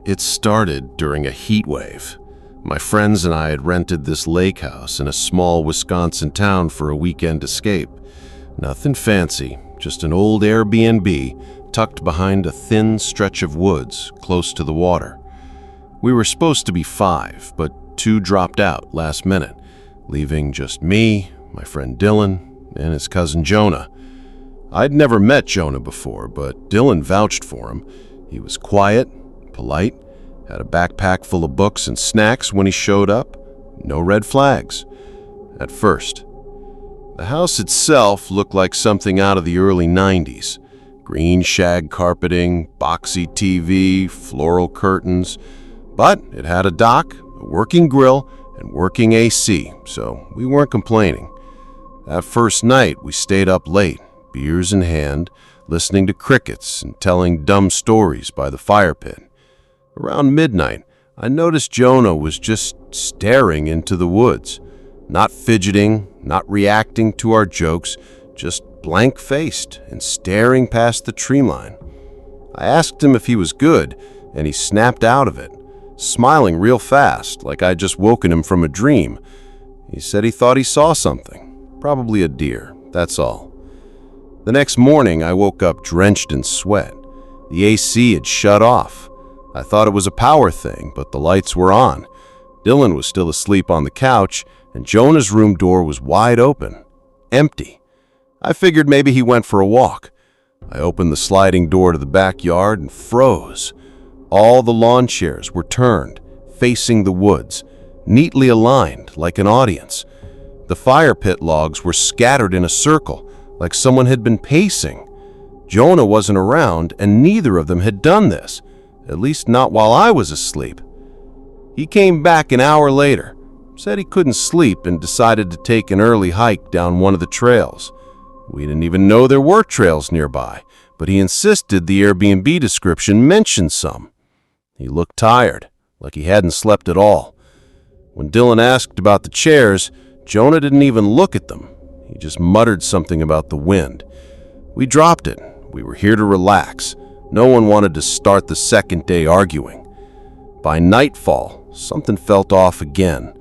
It started during a heat wave. My friends and I had rented this lake house in a small Wisconsin town for a weekend escape. Nothing fancy, just an old Airbnb tucked behind a thin stretch of woods close to the water. We were supposed to be 5, but 2 dropped out last minute, leaving just me, my friend Dylan, and his cousin Jonah. I'd never met Jonah before, but Dylan vouched for him. He was quiet, polite, had a backpack full of books and snacks when he showed up. No red flags. At first. The house itself looked like something out of the early 90s. Green shag carpeting, boxy TV, floral curtains. But it had a dock, a working grill, and working AC, so we weren't complaining. That first night, we stayed up late, beers in hand, listening to crickets and telling dumb stories by the fire pit. Around midnight, I noticed Jonah was just staring into the woods, not fidgeting, not reacting to our jokes, just blank-faced and staring past the tree line. I asked him if he was good, and he snapped out of it, smiling real fast, like I'd just woken him from a dream. He said he thought he saw something, probably a deer, that's all. The next morning, I woke up drenched in sweat. The AC had shut off. I thought it was a power thing, but the lights were on. Dylan was still asleep on the couch, and Jonah's room door was wide open, empty. I figured maybe he went for a walk. I opened the sliding door to the backyard and froze. All the lawn chairs were turned, facing the woods, neatly aligned like an audience. The fire pit logs were scattered in a circle, like someone had been pacing. Jonah wasn't around, and neither of them had done this, at least not while I was asleep. He came back an hour later, said he couldn't sleep, and decided to take an early hike down one of the trails. We didn't even know there were trails nearby, but he insisted the Airbnb description mentioned some. He looked tired, like he hadn't slept at all. When Dylan asked about the chairs, Jonah didn't even look at them. He just muttered something about the wind. We dropped it. We were here to relax. No one wanted to start the second day arguing. By nightfall, something felt off again.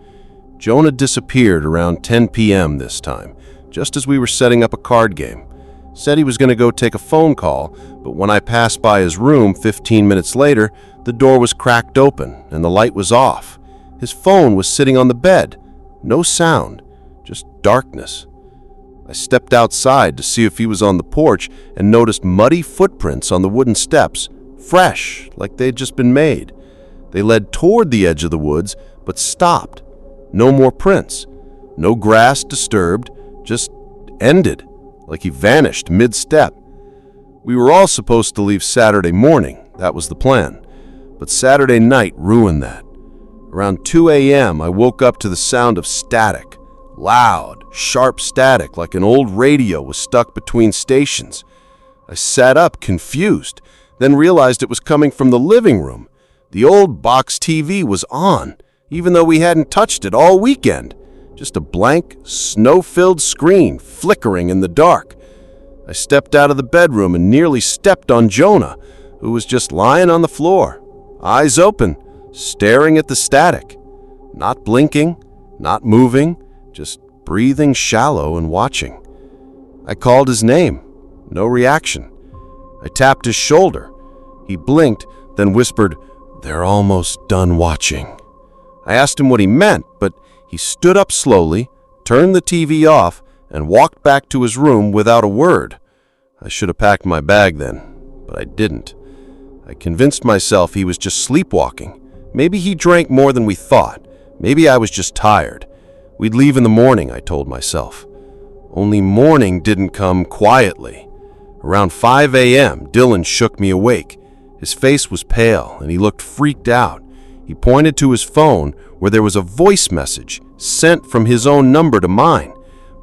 Jonah disappeared around 10 p.m. this time, just as we were setting up a card game. Said he was going to go take a phone call, but when I passed by his room 15 minutes later, the door was cracked open and the light was off. His phone was sitting on the bed. No sound, just darkness. I stepped outside to see if he was on the porch and noticed muddy footprints on the wooden steps, fresh, like they'd just been made. They led toward the edge of the woods, but stopped. No more prints. No grass disturbed, just ended, like he vanished mid-step. We were all supposed to leave Saturday morning. That was the plan. But Saturday night ruined that. Around 2 a.m., I woke up to the sound of static. Loud, sharp static, like an old radio was stuck between stations. I sat up, confused, then realized it was coming from the living room. The old box TV was on, even though we hadn't touched it all weekend. Just a blank, snow-filled screen flickering in the dark. I stepped out of the bedroom and nearly stepped on Jonah, who was just lying on the floor, eyes open, staring at the static. Not blinking, not moving, just breathing shallow and watching. I called his name. No reaction. I tapped his shoulder. He blinked, then whispered, "They're almost done watching." I asked him what he meant, but he stood up slowly, turned the TV off, and walked back to his room without a word. I should have packed my bag then, but I didn't. I convinced myself he was just sleepwalking. Maybe he drank more than we thought. Maybe I was just tired. We'd leave in the morning, I told myself. Only morning didn't come quietly. Around 5 a.m., Dylan shook me awake. His face was pale, and he looked freaked out. He pointed to his phone, where there was a voice message sent from his own number to mine.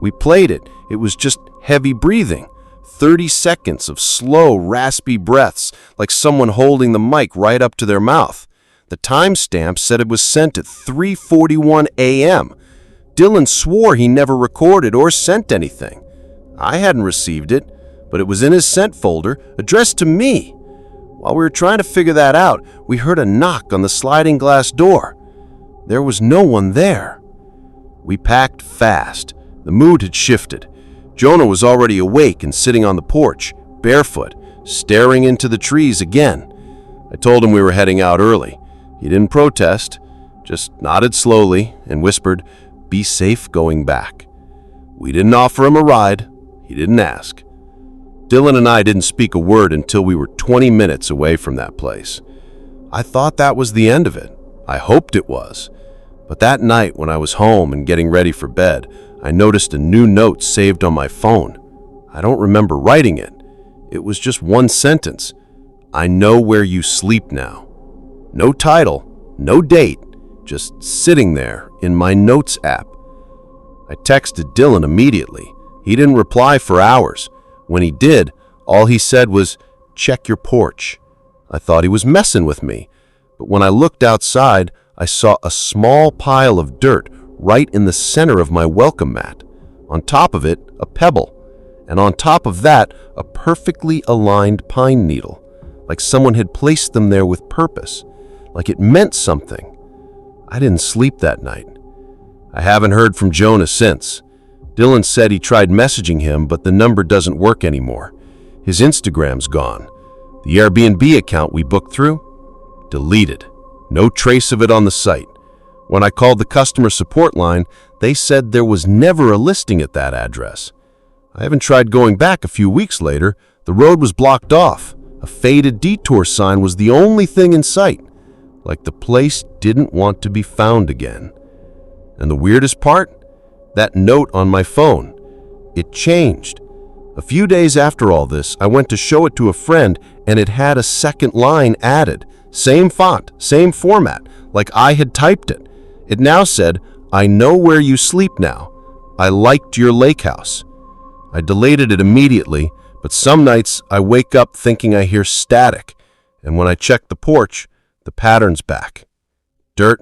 We played it. It was just heavy breathing. 30 seconds of slow, raspy breaths, like someone holding the mic right up to their mouth. The timestamp said it was sent at 3:41 a.m. Dylan swore he never recorded or sent anything. I hadn't received it, but it was in his sent folder, addressed to me. While we were trying to figure that out, we heard a knock on the sliding glass door. There was no one there. We packed fast. The mood had shifted. Jonah was already awake and sitting on the porch, barefoot, staring into the trees again. I told him we were heading out early. He didn't protest, just nodded slowly and whispered, "Be safe going back." We didn't offer him a ride. He didn't ask. Dylan and I didn't speak a word until we were 20 minutes away from that place. I thought that was the end of it. I hoped it was. But that night when I was home and getting ready for bed, I noticed a new note saved on my phone. I don't remember writing it. It was just one sentence. "I know where you sleep now." No title, no date, just sitting there in my notes app. I texted Dylan immediately. He didn't reply for hours. When he did, all he said was, "Check your porch." I thought he was messing with me, but when I looked outside, I saw a small pile of dirt right in the center of my welcome mat. On top of it, a pebble, and on top of that, a perfectly aligned pine needle, like someone had placed them there with purpose, like it meant something. I didn't sleep that night. I haven't heard from Jonah since. Dylan said he tried messaging him, but the number doesn't work anymore. His Instagram's gone. The Airbnb account we booked through? Deleted. No trace of it on the site. When I called the customer support line, they said there was never a listing at that address. I haven't tried going back a few weeks later. The road was blocked off. A faded detour sign was the only thing in sight, like the place didn't want to be found again. And the weirdest part? That note on my phone. It changed. A few days after all this, I went to show it to a friend, and it had a second line added. Same font, same format, like I had typed it. It now said, "I know where you sleep now. I liked your lakehouse." I deleted it immediately, but some nights I wake up thinking I hear static, and when I check the porch, the pattern's back. Dirt,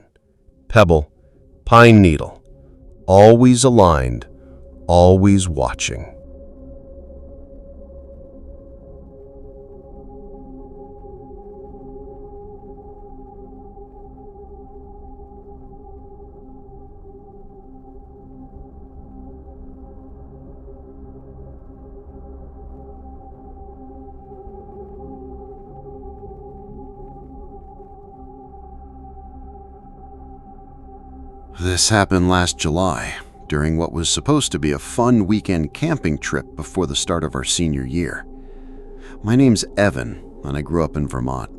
pebble, pine needle. Always aligned, always watching. This happened last July, during what was supposed to be a fun weekend camping trip before the start of our senior year. My name's Evan, and I grew up in Vermont.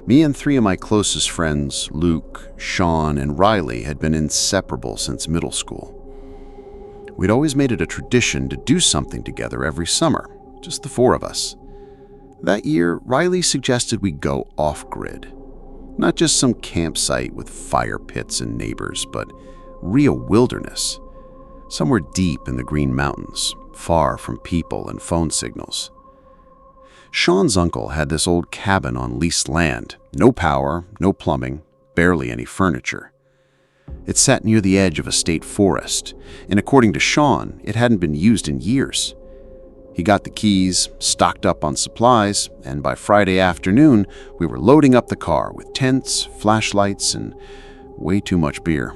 Me and three of my closest friends, Luke, Sean, and Riley, had been inseparable since middle school. We'd always made it a tradition to do something together every summer, just the four of us. That year, Riley suggested we go off-grid. Not just some campsite with fire pits and neighbors, but real wilderness. Somewhere deep in the Green Mountains, far from people and phone signals. Sean's uncle had this old cabin on leased land. No power, no plumbing, barely any furniture. It sat near the edge of a state forest, and according to Sean, it hadn't been used in years. He got the keys, stocked up on supplies, and by Friday afternoon, we were loading up the car with tents, flashlights, and way too much beer.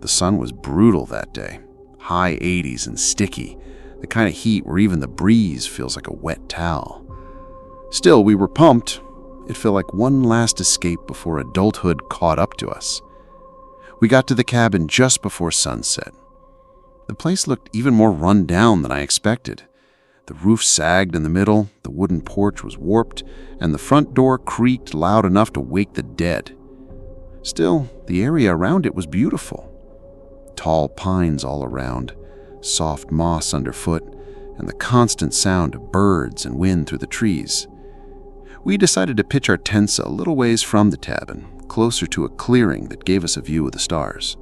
The sun was brutal that day, high 80s and sticky, the kind of heat where even the breeze feels like a wet towel. Still, we were pumped. It felt like one last escape before adulthood caught up to us. We got to the cabin just before sunset. The place looked even more run down than I expected. The roof sagged in the middle, the wooden porch was warped, and the front door creaked loud enough to wake the dead. Still, the area around it was beautiful. Tall pines all around, soft moss underfoot, and the constant sound of birds and wind through the trees. We decided to pitch our tents a little ways from the cabin, closer to a clearing that gave us a view of the stars.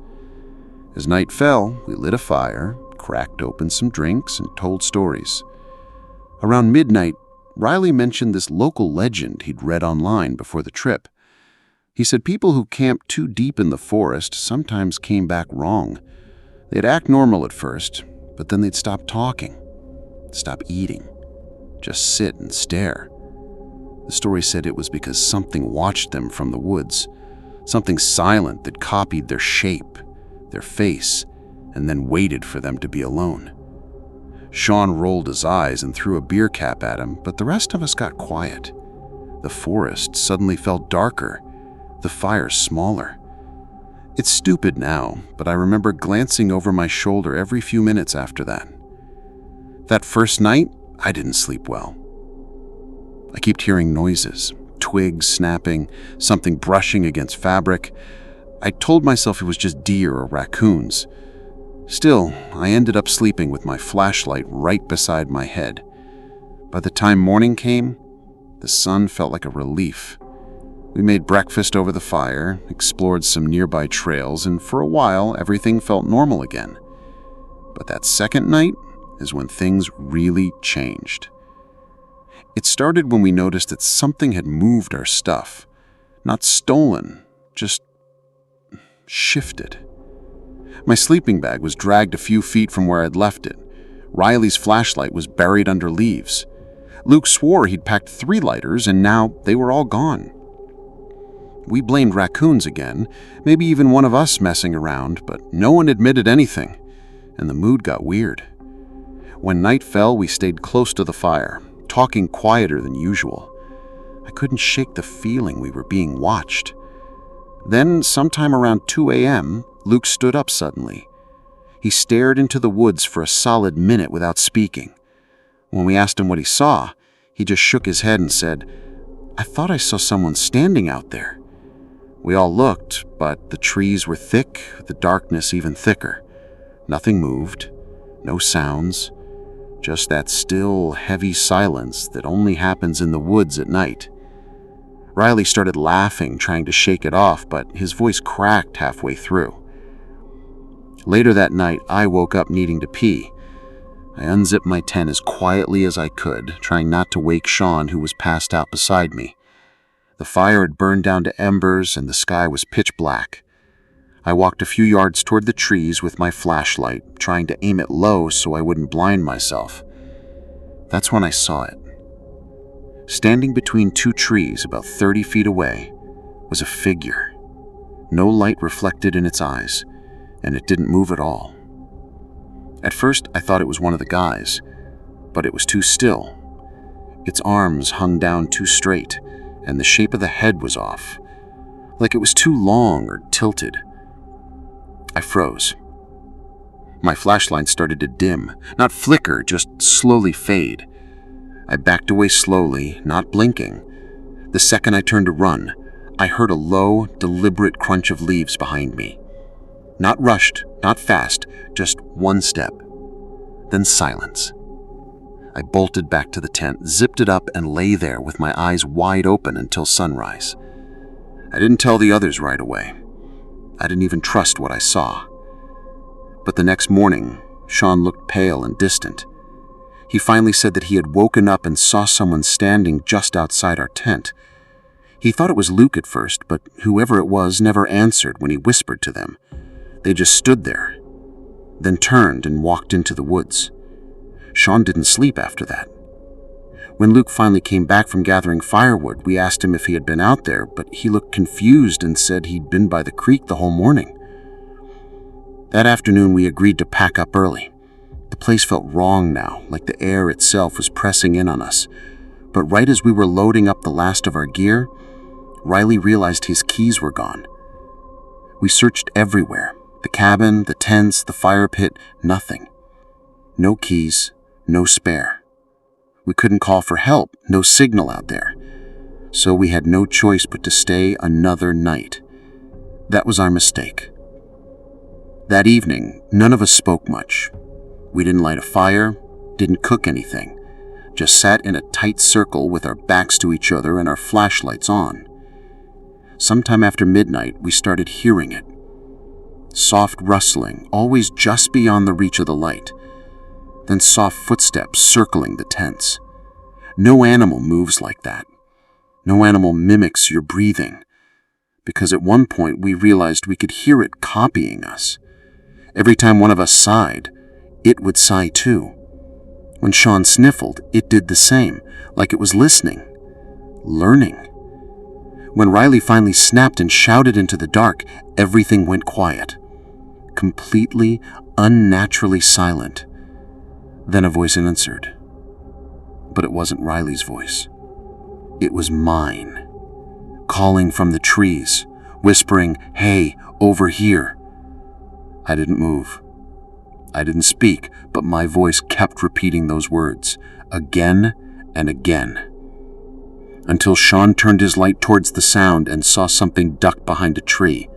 As night fell, we lit a fire, cracked open some drinks, and told stories. Around midnight, Riley mentioned this local legend he'd read online before the trip. He said people who camped too deep in the forest sometimes came back wrong. They'd act normal at first, but then they'd stop talking, stop eating, just sit and stare. The story said it was because something watched them from the woods, something silent that copied their shape, their face, and then waited for them to be alone. Sean rolled his eyes and threw a beer cap at him, but the rest of us got quiet. The forest suddenly felt darker, the fire smaller. It's stupid now, but I remember glancing over my shoulder every few minutes after that. That first night, I didn't sleep well. I kept hearing noises, twigs snapping, something brushing against fabric. I told myself it was just deer or raccoons. Still, I ended up sleeping with my flashlight right beside my head. By the time morning came, the sun felt like a relief. We made breakfast over the fire, explored some nearby trails, and for a while, everything felt normal again. But that second night is when things really changed. It started when we noticed that something had moved our stuff. Not stolen, just shifted. My sleeping bag was dragged a few feet from where I'd left it. Riley's flashlight was buried under leaves. Luke swore he'd packed 3 lighters, and now they were all gone. We blamed raccoons again, maybe even one of us messing around, but no one admitted anything, and the mood got weird. When night fell, we stayed close to the fire, talking quieter than usual. I couldn't shake the feeling we were being watched. Then, sometime around 2 a.m., Luke stood up suddenly. He stared into the woods for a solid minute without speaking. When we asked him what he saw, he just shook his head and said, "I thought I saw someone standing out there." We all looked, but the trees were thick, the darkness even thicker. Nothing moved, no sounds, just that still, heavy silence that only happens in the woods at night. Riley started laughing, trying to shake it off, but his voice cracked halfway through. Later that night, I woke up needing to pee. I unzipped my tent as quietly as I could, trying not to wake Sean, who was passed out beside me. The fire had burned down to embers and the sky was pitch black. I walked a few yards toward the trees with my flashlight, trying to aim it low so I wouldn't blind myself. That's when I saw it. Standing between 2 trees about 30 feet away was a figure. No light reflected in its eyes, and it didn't move at all. At first, I thought it was one of the guys, but it was too still. Its arms hung down too straight, and the shape of the head was off, like it was too long or tilted. I froze. My flashlight started to dim, not flicker, just slowly fade. I backed away slowly, not blinking. The second I turned to run, I heard a low, deliberate crunch of leaves behind me. Not rushed, not fast, just one step. Then silence. I bolted back to the tent, zipped it up, and lay there with my eyes wide open until sunrise. I didn't tell the others right away. I didn't even trust what I saw. But the next morning, Sean looked pale and distant. He finally said that he had woken up and saw someone standing just outside our tent. He thought it was Luke at first, but whoever it was never answered when he whispered to them. They just stood there, then turned and walked into the woods. Sean didn't sleep after that. When Luke finally came back from gathering firewood, we asked him if he had been out there, but he looked confused and said he'd been by the creek the whole morning. That afternoon, we agreed to pack up early. The place felt wrong now, like the air itself was pressing in on us. But right as we were loading up the last of our gear, Riley realized his keys were gone. We searched everywhere. The cabin, the tents, the fire pit, nothing. No keys, no spare. We couldn't call for help, no signal out there. So we had no choice but to stay another night. That was our mistake. That evening, none of us spoke much. We didn't light a fire, didn't cook anything, just sat in a tight circle with our backs to each other and our flashlights on. Sometime after midnight, we started hearing it. Soft rustling, always just beyond the reach of the light. Then soft footsteps circling the tents. No animal moves like that. No animal mimics your breathing. Because at one point we realized we could hear it copying us. Every time one of us sighed, it would sigh too. When Sean sniffled, it did the same, like it was listening. learning. When Riley finally snapped and shouted into the dark, everything went quiet. Completely, unnaturally silent. Then a voice answered. But it wasn't Riley's voice. It was mine, calling from the trees, whispering, "Hey, over here." I didn't move. I didn't speak, but my voice kept repeating those words, again and again, until Sean turned his light towards the sound and saw something duck behind a tree.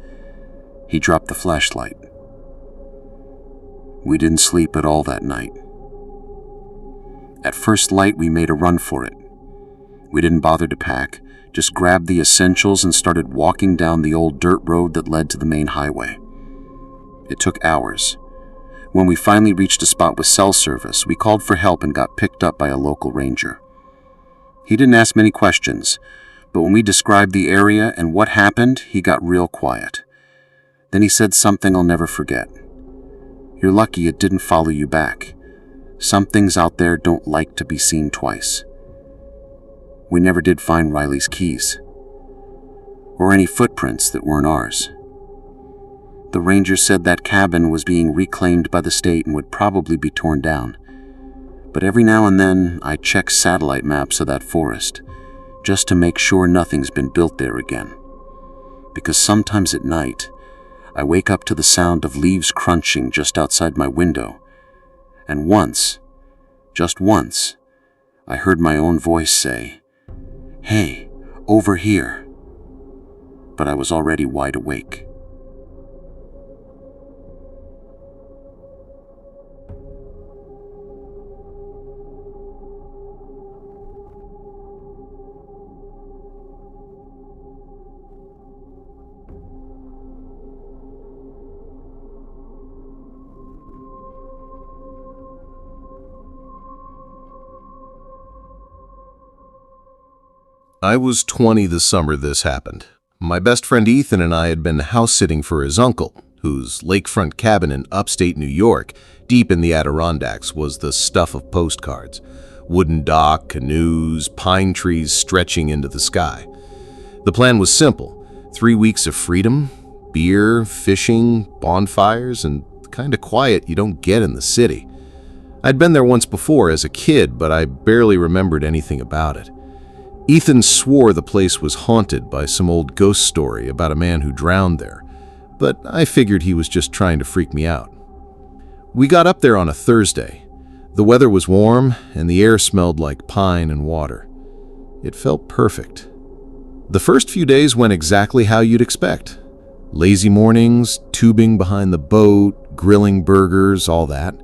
He dropped the flashlight. We didn't sleep at all that night. At first light, we made a run for it. We didn't bother to pack, just grabbed the essentials and started walking down the old dirt road that led to the main highway. It took hours. When we finally reached a spot with cell service, we called for help and got picked up by a local ranger. He didn't ask many questions, but when we described the area and what happened, he got real quiet. Then he said something I'll never forget. "You're lucky it didn't follow you back. Some things out there don't like to be seen twice." We never did find Riley's keys, or any footprints that weren't ours. The ranger said that cabin was being reclaimed by the state and would probably be torn down. But every now and then, I check satellite maps of that forest, just to make sure nothing's been built there again. Because sometimes at night, I wake up to the sound of leaves crunching just outside my window. And once, just once, I heard my own voice say, "Hey, over here." But I was already wide awake. I was 20 the summer this happened. My best friend Ethan and I had been house-sitting for his uncle, whose lakefront cabin in upstate New York, deep in the Adirondacks, was the stuff of postcards. Wooden dock, canoes, pine trees stretching into the sky. The plan was simple: 3 weeks of freedom, beer, fishing, bonfires, and the kind of quiet you don't get in the city. I'd been there once before as a kid, but I barely remembered anything about it. Ethan swore the place was haunted by some old ghost story about a man who drowned there, but I figured he was just trying to freak me out. We got up there on a Thursday. The weather was warm, and the air smelled like pine and water. It felt perfect. The first few days went exactly how you'd expect. Lazy mornings, tubing behind the boat, grilling burgers, all that.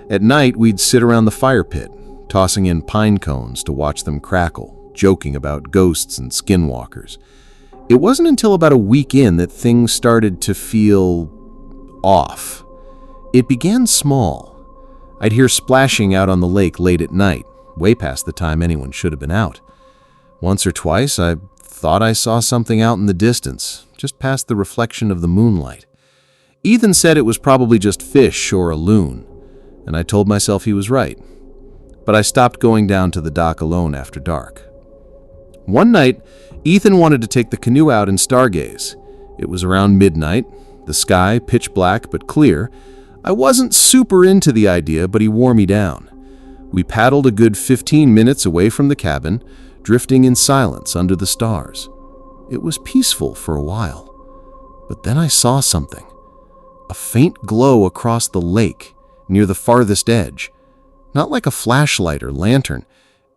At night, we'd sit around the fire pit, tossing in pine cones to watch them crackle, joking about ghosts and skinwalkers. It wasn't until about a week in that things started to feel off. It began small. I'd hear splashing out on the lake late at night, way past the time anyone should have been out. Once or twice, I thought I saw something out in the distance, just past the reflection of the moonlight. Ethan said it was probably just fish or a loon, and I told myself he was right. But I stopped going down to the dock alone after dark. One night, Ethan wanted to take the canoe out and stargaze. It was around midnight, the sky pitch black but clear. I wasn't super into the idea, but he wore me down. We paddled a good 15 minutes away from the cabin, drifting in silence under the stars. It was peaceful for a while. But then I saw something. A faint glow across the lake, near the farthest edge. Not like a flashlight or lantern.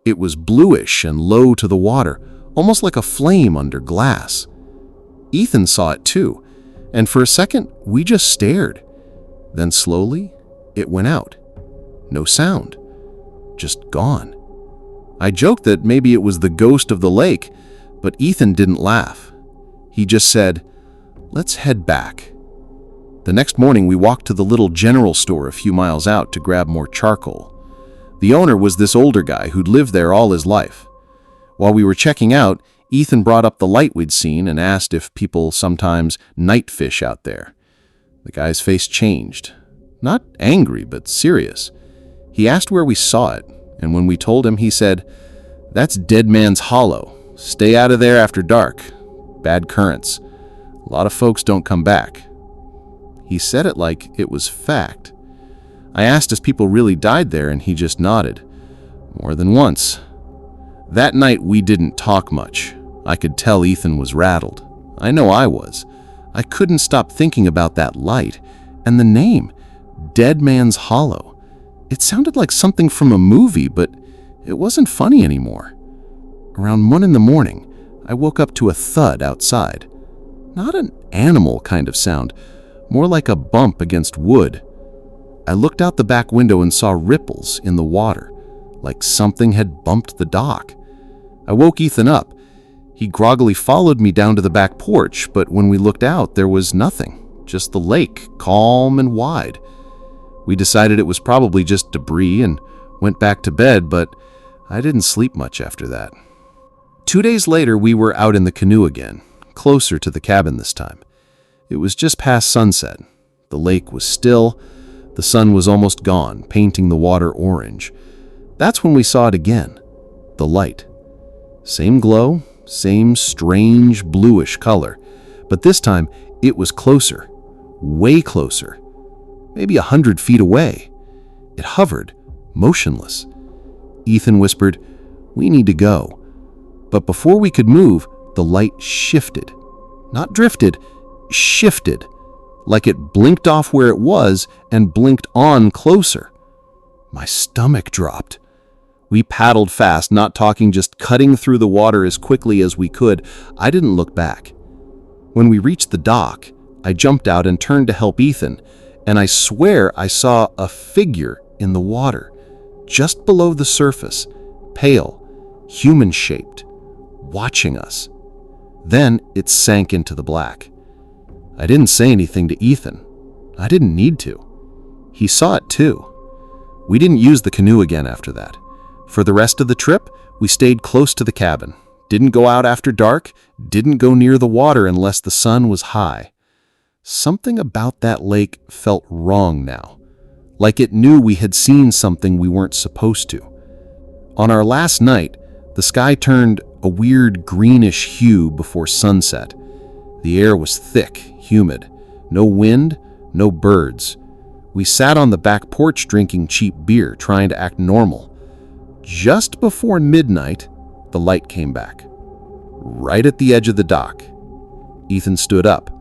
It was bluish and low to the water, almost like a flame under glass. Ethan saw it too, and for a second, we just stared. Then slowly, it went out. No sound. Just gone. I joked that maybe it was the ghost of the lake, but Ethan didn't laugh. He just said, "Let's head back." The next morning, we walked to the little general store a few miles out to grab more charcoal. The owner was this older guy who'd lived there all his life. While we were checking out, Ethan brought up the light we'd seen and asked if people sometimes night fish out there. The guy's face changed. Not angry, but serious. He asked where we saw it, and when we told him, he said, "That's Dead Man's Hollow. Stay out of there after dark. Bad currents. A lot of folks don't come back." He said it like it was fact. I asked if people really died there, and he just nodded. More than once. That night we didn't talk much. I could tell Ethan was rattled. I know I was. I couldn't stop thinking about that light. And the name, Dead Man's Hollow. It sounded like something from a movie, but it wasn't funny anymore. Around 1 in the morning, I woke up to a thud outside. Not an animal kind of sound, more like a bump against wood. I looked out the back window and saw ripples in the water, like something had bumped the dock. I woke Ethan up. He groggily followed me down to the back porch, but when we looked out, there was nothing, just the lake, calm and wide. We decided it was probably just debris and went back to bed, but I didn't sleep much after that. 2 days later, we were out in the canoe again, closer to the cabin this time. It was just past sunset. The lake was still. The sun was almost gone, painting the water orange. That's when we saw it again. The light. Same glow, same strange bluish color, but this time it was closer, way closer, maybe 100 feet away. It hovered, motionless. Ethan whispered, "We need to go." But before we could move, the light shifted. Not drifted, shifted, like it blinked off where it was and blinked on closer. My stomach dropped. We paddled fast, not talking, just cutting through the water as quickly as we could. I didn't look back. When we reached the dock, I jumped out and turned to help Ethan, and I swear I saw a figure in the water, just below the surface, pale, human-shaped, watching us. Then it sank into the black. I didn't say anything to Ethan. I didn't need to. He saw it too. We didn't use the canoe again after that. For the rest of the trip, we stayed close to the cabin, didn't go out after dark, didn't go near the water unless the sun was high. Something about that lake felt wrong now, like it knew we had seen something we weren't supposed to. On our last night, the sky turned a weird greenish hue before sunset. The air was thick, humid, no wind, no birds. We sat on the back porch drinking cheap beer, trying to act normal. Just before midnight, the light came back, right at the edge of the dock. Ethan stood up.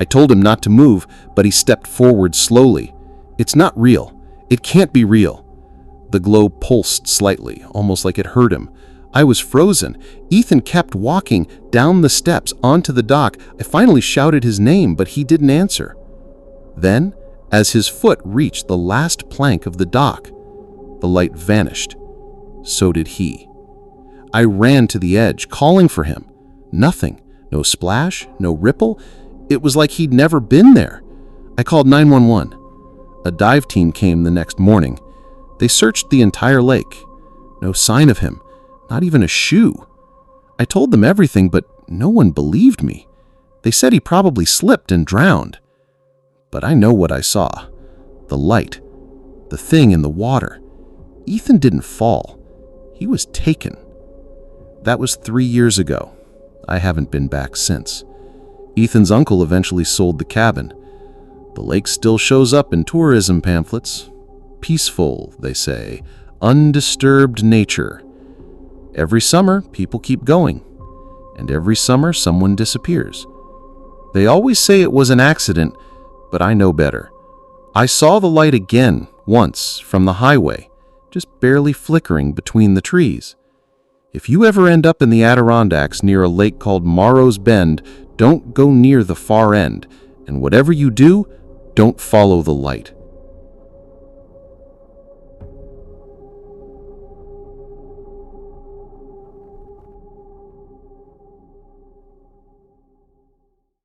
I told him not to move, but he stepped forward slowly. "It's not real. It can't be real." The glow pulsed slightly, almost like it hurt him. I was frozen. Ethan kept walking down the steps onto the dock. I finally shouted his name, but he didn't answer. Then, as his foot reached the last plank of the dock, the light vanished. So did he. I ran to the edge, calling for him. Nothing. No splash, no ripple. It was like he'd never been there. I called 911. A dive team came the next morning. They searched the entire lake. No sign of him, not even a shoe. I told them everything, but no one believed me. They said he probably slipped and drowned. But I know what I saw. The light. The thing in the water. Ethan didn't fall. He was taken. That was 3 years ago. I haven't been back since. Ethan's uncle eventually sold the cabin. The lake still shows up in tourism pamphlets. Peaceful, they say. Undisturbed nature. Every summer, people keep going. And every summer, someone disappears. They always say it was an accident, but I know better. I saw the light again, once, from the highway, just barely flickering between the trees. If you ever end up in the Adirondacks near a lake called Morrow's Bend, don't go near the far end, and whatever you do, don't follow the light.